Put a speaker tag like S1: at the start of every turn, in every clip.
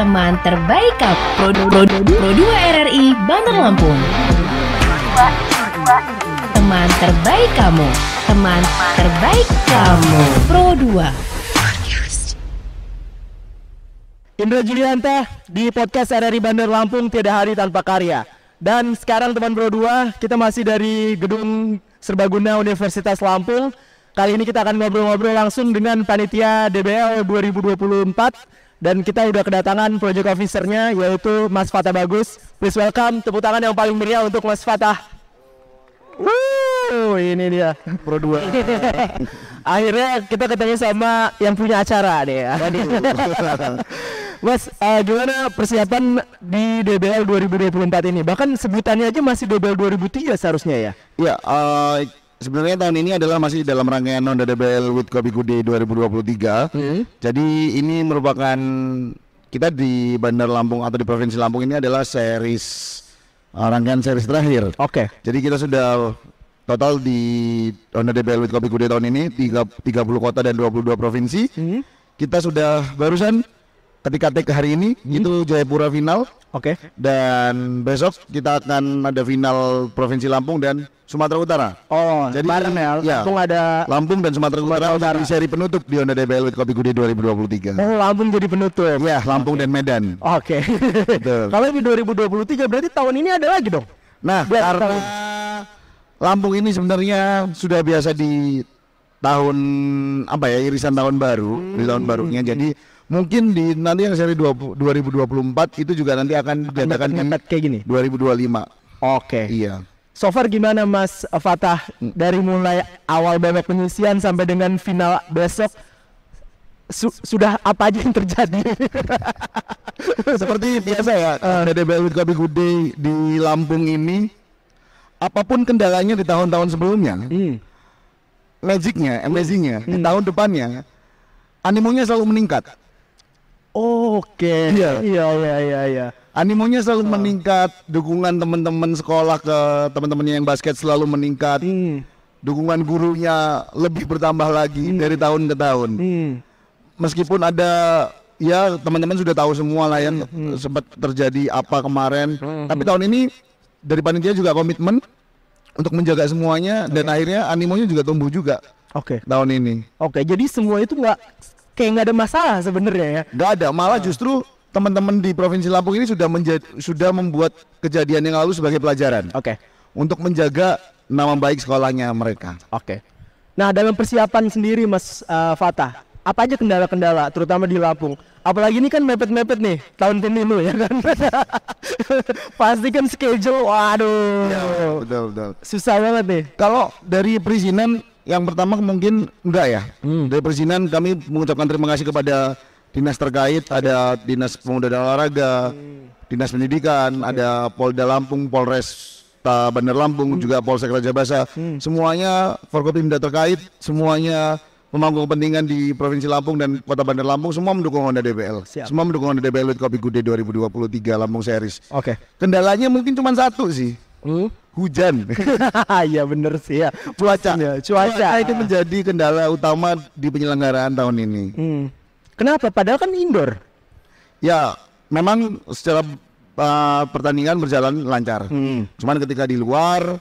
S1: teman terbaik Pro 2 RRI Bandar Lampung. Teman terbaik kamu, teman terbaik kamu. Pro 2.
S2: Indra Julianta di podcast RRI Bandar Lampung, tiada hari tanpa karya. Dan sekarang teman Pro 2, kita masih dari Gedung Serbaguna Universitas Lampung. Kali ini kita akan ngobrol-ngobrol langsung dengan panitia DBL 2024. Dan kita udah kedatangan project officer-nya, yaitu Mas Fatah Bagus. Please welcome, tepuk tangan yang paling meriah untuk Mas Fatah. Ini dia Pro 2. Akhirnya kita ketemu sama yang punya acara deh ya. Mas, gimana persiapan di DBL 2024 ini? Bahkan sebutannya aja masih DBL 2003 seharusnya ya?
S3: Ya, sebenarnya tahun ini adalah masih dalam rangkaian Honda DBL with Kopi Good Day 2023. Jadi ini merupakan, kita di Bandar Lampung atau di Provinsi Lampung ini adalah rangkaian series terakhir.
S2: Oke.
S3: Jadi kita sudah total di Honda DBL with Kopi Good Day tahun ini 30 kota dan 22 provinsi. Kita sudah barusan ketika take hari ini itu Jayapura final.
S2: Oke.
S3: Dan besok kita akan ada final Provinsi Lampung dan Sumatera Utara.
S2: Oh,
S3: jadi
S2: bareng ya. Lampung ada
S3: Lampung dan Sumatera Utara di seri penutup di Honda DBL with Kopi Good Day 2023.
S2: Oh, Lampung jadi penutup.
S3: Ya, Lampung dan Medan.
S2: Oke. Kalau di 2023 berarti tahun ini ada lagi dong.
S3: Nah, karena Lampung ini sebenarnya sudah biasa di tahun irisan tahun baru, di tahun barunya. Jadi mungkin di nanti yang seri 2024 itu juga nanti akan diadakan
S2: kayak gini
S3: 2025.
S2: Oke.
S3: Iya.
S2: So far gimana Mas Fatah, dari mulai awal bebek penyisian sampai dengan final besok, sudah apa aja yang terjadi?
S3: Seperti biasa ya, DBL with Kopi Good Day di Lampung ini, apapun kendalanya di tahun-tahun sebelumnya, amazingnya di tahun depannya animonya selalu meningkat.
S2: Oke. Iya.
S3: Animonya selalu meningkat, dukungan teman-teman sekolah ke teman-temannya yang basket selalu meningkat. Dukungan gurunya lebih bertambah lagi dari tahun ke tahun. Meskipun ada, ya teman-teman sudah tahu semua lah ya, sempat terjadi apa kemarin. Tapi tahun ini dari panitia juga komitmen untuk menjaga semuanya, dan akhirnya animonya juga tumbuh juga.
S2: Oke.
S3: Tahun ini.
S2: Oke, jadi semua itu nggak ada masalah sebenarnya ya?
S3: Nggak ada, malah justru teman-teman di Provinsi Lampung ini sudah membuat kejadian yang lalu sebagai pelajaran.
S2: Oke.
S3: Untuk menjaga nama baik sekolahnya mereka.
S2: Oke. Nah, dalam persiapan sendiri Mas Fatah, apa aja kendala-kendala terutama di Lampung? Apalagi ini kan mepet-mepet nih tahun pemilu ya kan. Pasti kan schedule, waduh.
S3: Ya, betul.
S2: Susah banget nih.
S3: Kalau dari perizinan, yang pertama mungkin enggak ya. Dari perizinan kami mengucapkan terima kasih kepada dinas terkait, ada Dinas Pemuda dan Olahraga, Dinas Pendidikan, ada Polda Lampung, Polres Bandar Lampung, juga Polsek Raja Basa. Semuanya Forkopimda terkait, semuanya pemangku kepentingan di Provinsi Lampung dan Kota Bandar Lampung, semua mendukung Honda DBL. Semua mendukung Honda DBL with Kopi Good Day 2023 Lampung Series.
S2: Oke.
S3: Kendalanya mungkin cuma satu sih. Hujan.
S2: Iya bener sih ya.
S3: Cuaca itu
S2: Cuaca.
S3: menjadi kendala utama di penyelenggaraan tahun ini.
S2: Kenapa? Padahal kan indoor.
S3: Ya, memang secara pertandingan berjalan lancar. Cuman ketika di luar,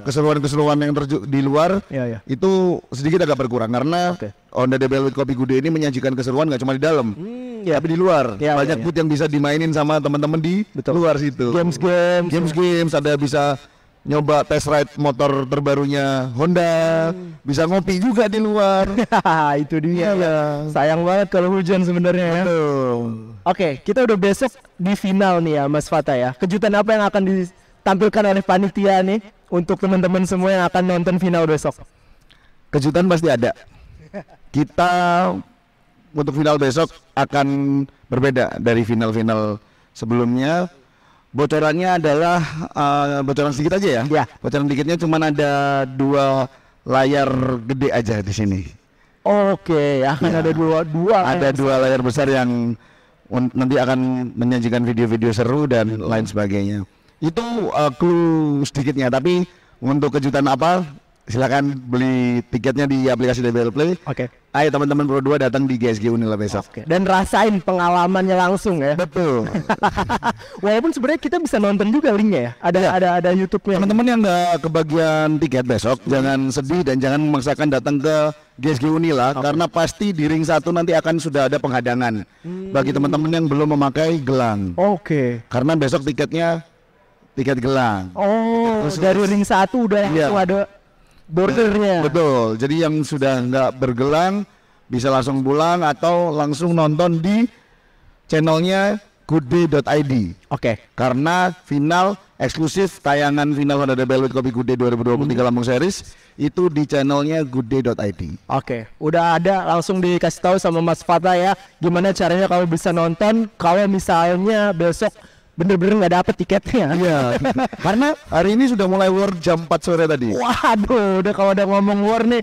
S3: keseruan-keseruan yang di luar itu sedikit agak berkurang karena Honda DBL with Kopi Good Day ini menyajikan keseruan nggak cuma di dalam, tapi di luar. Banyak booth yang bisa dimainin sama teman-teman di luar situ. Games, ada bisa nyoba test ride motor terbarunya Honda, bisa ngopi juga di luar.
S2: Itu dia. Sayang banget kalau hujan sebenarnya ya. Oke, kita udah besok di final nih ya Mas Fatah ya. Kejutan apa yang akan ditampilkan oleh panitia nih untuk teman-teman semua yang akan nonton final besok?
S3: Kejutan pasti ada. Kita untuk final besok akan berbeda dari final-final sebelumnya. Bocorannya adalah bocoran sedikit aja ya. Bocoran sedikitnya cuma ada 2 layar gede aja di sini.
S2: Oke, akan ada
S3: dua layar besar yang nanti akan menyajikan video-video seru dan lain sebagainya. Itu clue sedikitnya, tapi untuk kejutan apa silakan beli tiketnya di aplikasi DBL Play.
S2: Oke.
S3: Ayo teman-teman Pro 2 datang di GSG Unila besok.
S2: Oke. Dan rasain pengalamannya langsung ya.
S3: Betul.
S2: Walaupun sebenarnya kita bisa nonton juga linknya ya. Ada YouTube-nya.
S3: Teman-teman yang nggak kebagian tiket besok, jangan sedih dan jangan memaksakan datang ke GSG Unila karena pasti di ring 1 nanti akan sudah ada penghadangan bagi teman-teman yang belum memakai gelang.
S2: Oke.
S3: Karena besok tiketnya tiket gelang.
S2: Oh, dari ring 1 udah langsung ada bordernya.
S3: Betul. Jadi yang sudah nggak bergelang bisa langsung pulang atau langsung nonton di channelnya goodday.id.
S2: Oke.
S3: Karena final eksklusif tayangan final Honda DBL with Kopi Good Day 2023 Lampung Series itu di channelnya goodday.id.
S2: Oke, udah ada, langsung dikasih tahu sama Mas Fata ya gimana caranya kalau bisa nonton kalau misalnya besok bener-bener nggak dapet tiketnya.
S3: Iya. Karena hari ini sudah mulai war jam 4 sore tadi.
S2: Waduh, udah kalau udah ngomong war nih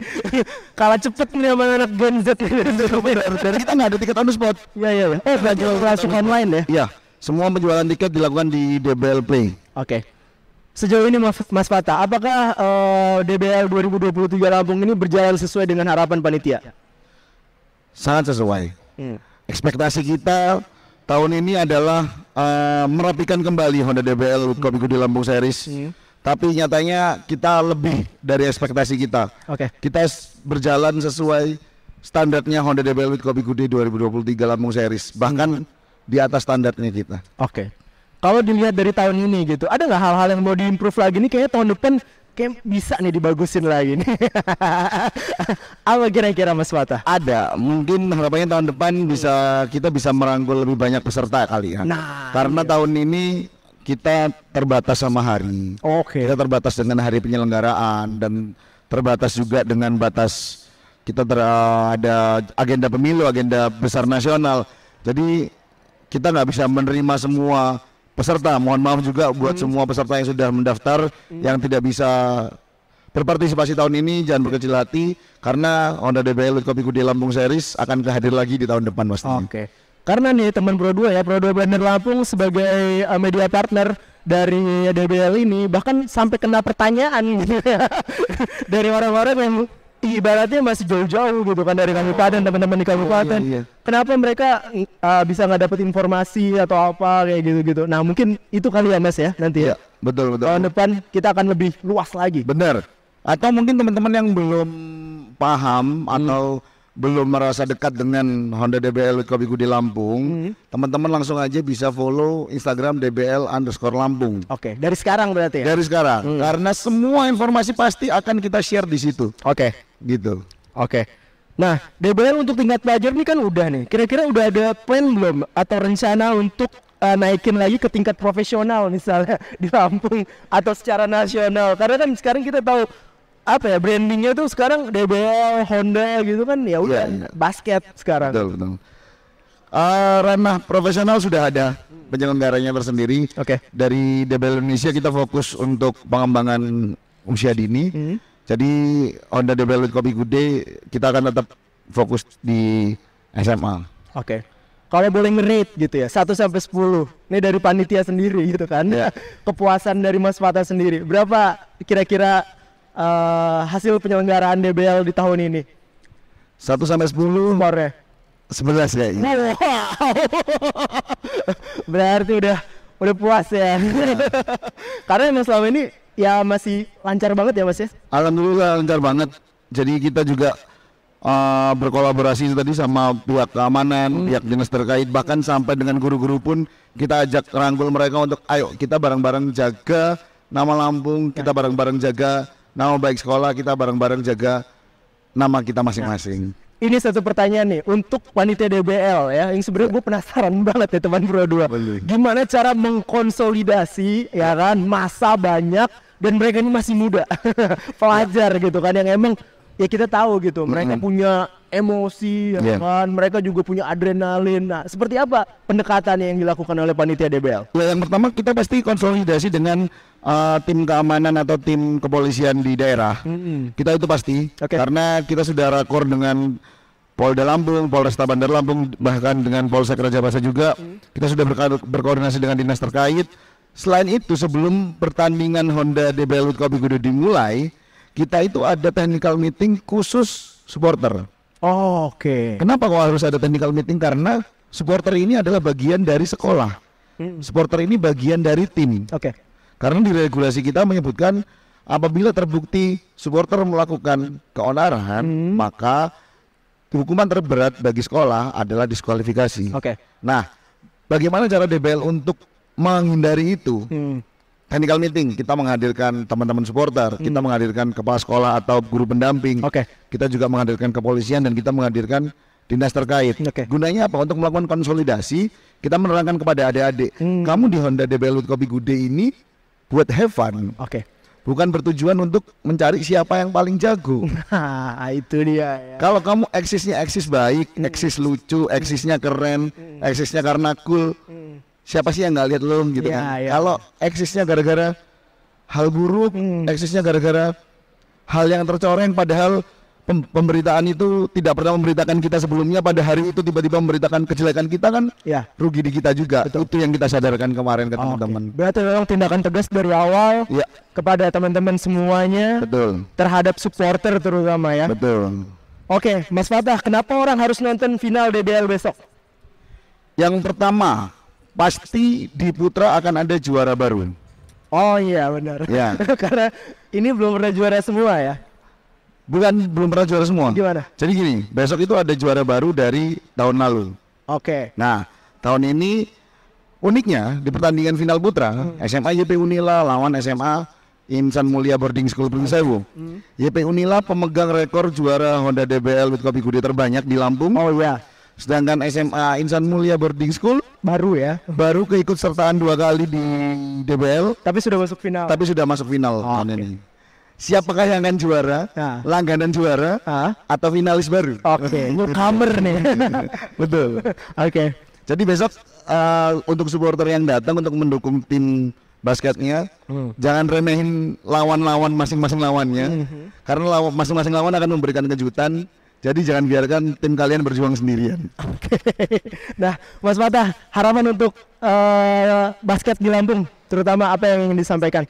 S2: kalah cepet nih sama anak Gen Z.
S3: Dan kita nggak ada tiket on the spot.
S2: Iya. Langsung online ya?
S3: Iya. Semua penjualan tiket dilakukan di DBL Play.
S2: Oke. Sejauh ini Mas Fata, apakah DBL 2023 Lampung ini berjalan sesuai dengan harapan panitia?
S3: Sangat sesuai. Ekspektasi kita tahun ini adalah merapikan kembali Honda DBL Kopi Good Day Lampung Series. Tapi nyatanya kita lebih dari ekspektasi kita.
S2: Oke.
S3: Kita berjalan sesuai standarnya Honda DBL Kopi Good Day 2023 Lampung Series. Bahkan di atas standarnya kita.
S2: Oke. Kalau dilihat dari tahun ini gitu, ada nggak hal-hal yang mau diimprove lagi nih? Kayaknya tahun depan kayak bisa nih dibagusin lagi nih. Apa kira-kira Mas Fata?
S3: Ada, mungkin harapannya tahun depan kita bisa merangkul lebih banyak peserta kali ya.
S2: Nah,
S3: karena tahun ini kita terbatas sama hari.
S2: Oke.
S3: Kita terbatas dengan hari penyelenggaraan dan terbatas juga dengan batas kita ada agenda pemilu, agenda besar nasional. Jadi kita nggak bisa menerima semua peserta. Mohon maaf juga buat semua peserta yang sudah mendaftar yang tidak bisa berpartisipasi tahun ini, jangan berkecil hati karena Honda DBL Kopi Good Day Lampung Series akan hadir lagi di tahun depan pastinya.
S2: Oke. Karena nih teman Pro 2 ya, Pro 2 Bandar Lampung sebagai media partner dari DBL ini bahkan sampai kena pertanyaan gitu ya. Dari orang-orang yang ibaratnya masih jauh-jauh gitu kan dari kabupaten, teman-teman di kabupaten. Iya. Kenapa mereka bisa nggak dapat informasi atau apa kayak gitu-gitu. Nah mungkin itu kali ya Mas ya nanti ya.
S3: Betul.
S2: Tahun depan kita akan lebih luas lagi.
S3: Benar. Atau mungkin teman-teman yang belum paham atau belum merasa dekat dengan Honda DBL Kopi Good Day Lampung, teman-teman langsung aja bisa follow Instagram DBL_Lampung.
S2: Oke, dari sekarang berarti ya?
S3: Dari sekarang, karena semua informasi pasti akan kita share di situ.
S2: Oke.
S3: Gitu.
S2: Oke. Nah, DBL untuk tingkat pelajar ini kan udah nih. Kira-kira udah ada plan belum atau rencana untuk naikin lagi ke tingkat profesional misalnya di Lampung atau secara nasional? Karena kan sekarang kita tahu apa ya brandingnya tuh sekarang DBL, Honda gitu kan ya udah basket sekarang.
S3: Betul. Ranah profesional sudah ada penyelenggaranya tersendiri.
S2: Oke.
S3: Dari DBL Indonesia kita fokus untuk pengembangan usia dini. Jadi Honda DBL Kopi Good Day kita akan tetap fokus di SMA.
S2: Oke. Kalau boleh nge-rate gitu ya 1 sampai 10. Ini dari panitia sendiri gitu kan. Kepuasan dari Mas Fata sendiri. Berapa kira-kira hasil penyelenggaraan DBL di tahun ini?
S3: 1 sampai 10
S2: Skornya
S3: 11 kayaknya.
S2: Wow. Berarti udah puas ya. Karena memang selama ini ya masih lancar banget ya Mas ya.
S3: Alhamdulillah lancar banget. Jadi kita juga berkolaborasi tadi sama pihak keamanan, pihak dinas terkait, bahkan sampai dengan guru-guru pun kita ajak rangkul mereka untuk ayo kita bareng-bareng jaga nama Lampung, kita bareng-bareng jaga nama baik sekolah, kita bareng-bareng jaga nama kita masing-masing.
S2: Ini satu pertanyaan nih untuk panitia DBL ya, yang sebenarnya gue penasaran banget ya teman Pro 2. Gimana cara mengkonsolidasi ya kan masa banyak dan mereka ini masih muda, pelajar gitu kan yang emang ya kita tahu gitu mereka punya emosi ya kan, mereka juga punya adrenalin. Nah, seperti apa pendekatannya yang dilakukan oleh panitia DBL?
S3: Ya, yang pertama kita pasti konsolidasi dengan tim keamanan atau tim kepolisian di daerah. Kita itu pasti karena kita sudah rakor dengan Polda Lampung, Polresta Bandar Lampung, bahkan dengan Polsek Raja Basa juga. Kita sudah berkoordinasi dengan dinas terkait. Selain itu sebelum pertandingan Honda DBL Kopi Good Day dimulai, kita itu ada technical meeting khusus supporter.
S2: Oh, oke.
S3: Kenapa kok harus ada technical meeting? Karena supporter ini adalah bagian dari sekolah. Supporter ini bagian dari tim.
S2: Oke.
S3: Karena di regulasi kita menyebutkan apabila terbukti supporter melakukan keonaran, maka hukuman terberat bagi sekolah adalah diskualifikasi.
S2: Oke.
S3: Nah, bagaimana cara DBL untuk menghindari itu? Technical meeting, kita menghadirkan teman-teman supporter, kita menghadirkan kepala sekolah atau guru pendamping.
S2: Oke.
S3: Kita juga menghadirkan kepolisian dan kita menghadirkan dinas terkait.
S2: Oke.
S3: Gunanya apa? Untuk melakukan konsolidasi, kita menerangkan kepada adik-adik, kamu di Honda DBL with Kopi Good Day ini buat have fun.
S2: Oke.
S3: Bukan bertujuan untuk mencari siapa yang paling jago.
S2: Nah, itu dia ya.
S3: Kalau kamu eksisnya eksis baik, eksis lucu, eksisnya keren, eksisnya karena cool, siapa sih yang nggak lihat lo gitu kan? Kalau eksisnya gara-gara hal buruk, eksisnya gara-gara hal yang tercoreng, padahal pemberitaan itu tidak pernah memberitakan kita sebelumnya, pada hari itu tiba-tiba memberitakan kejelekan kita kan, rugi di kita juga. Betul. Itu yang kita sadarkan kemarin ke teman-teman.
S2: Berarti memang tindakan tegas dari awal kepada teman-teman semuanya.
S3: Betul.
S2: Terhadap supporter terutama ya.
S3: Betul.
S2: Oke, Mas Fatah, kenapa orang harus nonton final DBL besok?
S3: Yang pertama, pasti di Putra akan ada juara baru.
S2: Oh iya benar.
S3: Ya.
S2: Karena ini belum pernah juara semua ya.
S3: Belum pernah juara semua.
S2: Gimana?
S3: Jadi gini, besok itu ada juara baru dari tahun lalu.
S2: Oke.
S3: Nah, tahun ini uniknya di pertandingan final Putra, SMA YP Unila lawan SMA Insan Mulia Boarding School Pringsewu. YP Unila pemegang rekor juara Honda DBL with Kopi Good Day terbanyak di Lampung.
S2: Oh iya.
S3: Sedangkan SMA Insan Mulia Boarding School
S2: baru ya.
S3: Baru keikut sertaan 2 kali di DBL.
S2: Tapi sudah masuk final.
S3: Tahun ini. Siapakah yang akan juara? Langganan juara atau finalis baru?
S2: Oke, newcomer nih.
S3: Betul.
S2: Oke.
S3: Jadi besok untuk supporter yang datang untuk mendukung tim basketnya, jangan remehin lawan-lawan masing-masing lawannya, karena masing-masing lawan akan memberikan kejutan. Jadi jangan biarkan tim kalian berjuang sendirian.
S2: Oke. Nah, Mas Fatah, harapan untuk basket di Lampung, terutama apa yang ingin disampaikan?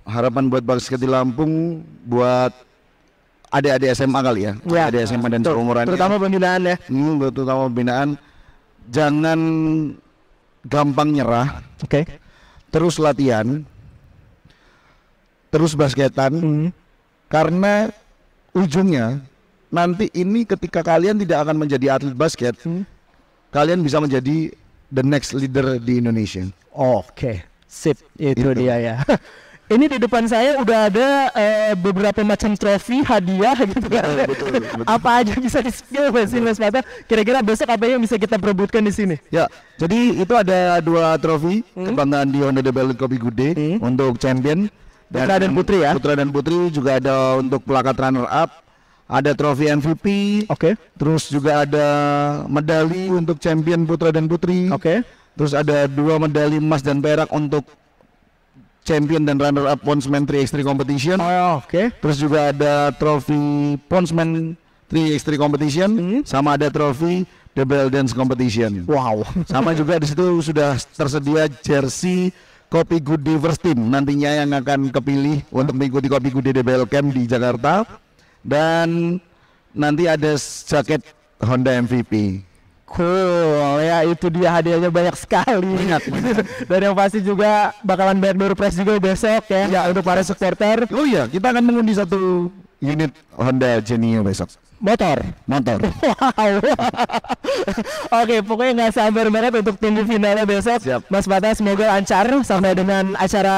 S3: Harapan buat basket di Lampung, buat adik-adik SMA kali ya, adik SMA dan seumurannya.
S2: Terutama pembinaan ya.
S3: Terutama pembinaan, jangan gampang nyerah.
S2: Oke.
S3: Terus latihan, terus basketan, karena ujungnya nanti ini ketika kalian tidak akan menjadi atlet basket, kalian bisa menjadi the next leader di Indonesia.
S2: Oke, sip, itu dia ya. Ini di depan saya udah ada beberapa macam trofi hadiah gitu kan. Betul. Apa aja bisa di-spill Mas Fatah? Kira-kira besok apa yang bisa kita perebutkan di sini?
S3: Ya, jadi itu ada 2 trofi kebanggaan di Honda DBL Kopi Good Day untuk champion
S2: Putra dan putri ya.
S3: Putra dan putri, juga ada untuk pelakat runner up, ada trofi MVP.
S2: Oke.
S3: Terus juga ada medali untuk champion putra dan putri.
S2: Oke.
S3: Terus ada 2 medali emas dan perak untuk champion dan runner up Ponsman 3x3 competition.
S2: Oke.
S3: Terus juga ada trofi Ponsman 3x3 competition, sama ada trofi DBL Dance competition.
S2: Wow.
S3: Sama juga di situ sudah tersedia jersey Kopi Good Day First Team nantinya yang akan kepilih untuk mengikuti Kopi Good Day DBL Camp di Jakarta, dan nanti ada jaket Honda MVP.
S2: Cool ya, itu dia hadiahnya banyak sekali. Dan yang pasti juga bakalan banyak door prize juga besok ya untuk para supporter.
S3: Oh iya, kita akan mengundi 1 unit Honda Genio besok.
S2: Motor. Wow. Oke, pokoknya nggak sabar banget untuk tunggu finalnya besok.
S3: Siap.
S2: Mas Fatah, semoga lancar sampai dengan acara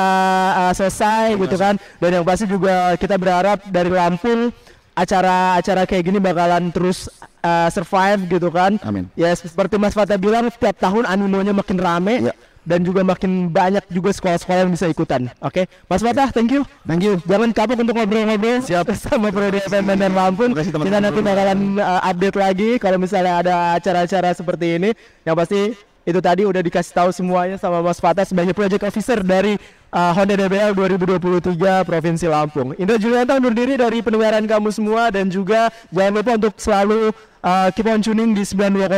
S2: selesai gitu kan. Dan yang pasti juga kita berharap dari Lampung acara-acara kayak gini bakalan terus survive gitu kan.
S3: Amin.
S2: Ya seperti Mas Fatah bilang, setiap tahun animonya makin rame dan juga makin banyak juga sekolah-sekolah yang bisa ikutan. Oke, Mas Fatah, thank you. Jangan kapok untuk ngobrol-ngobrol sama Prodi FM dan Lampung. Kita nanti bakalan update lagi kalau misalnya ada acara-acara seperti ini. Yang pasti itu tadi udah dikasih tahu semuanya sama Mas Fatah sebagai project officer dari Honda DBL 2023 Provinsi Lampung. Indra Julianta undur diri dari pendengaran kamu semua, dan juga jangan lupa untuk selalu keep on tuning di 92,5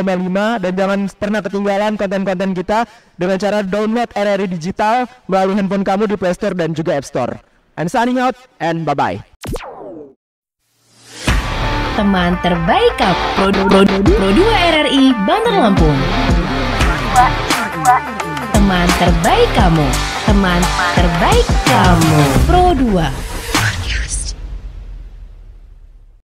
S2: dan jangan pernah ketinggalan konten-konten kita dengan cara download RRI Digital melalui handphone kamu di Play Store dan juga App Store. And signing out and bye-bye.
S1: Teman terbaik kamu. Pro 2 RRI Bandar Lampung. Teman terbaik kamu. Teman terbaik kamu. Pro 2.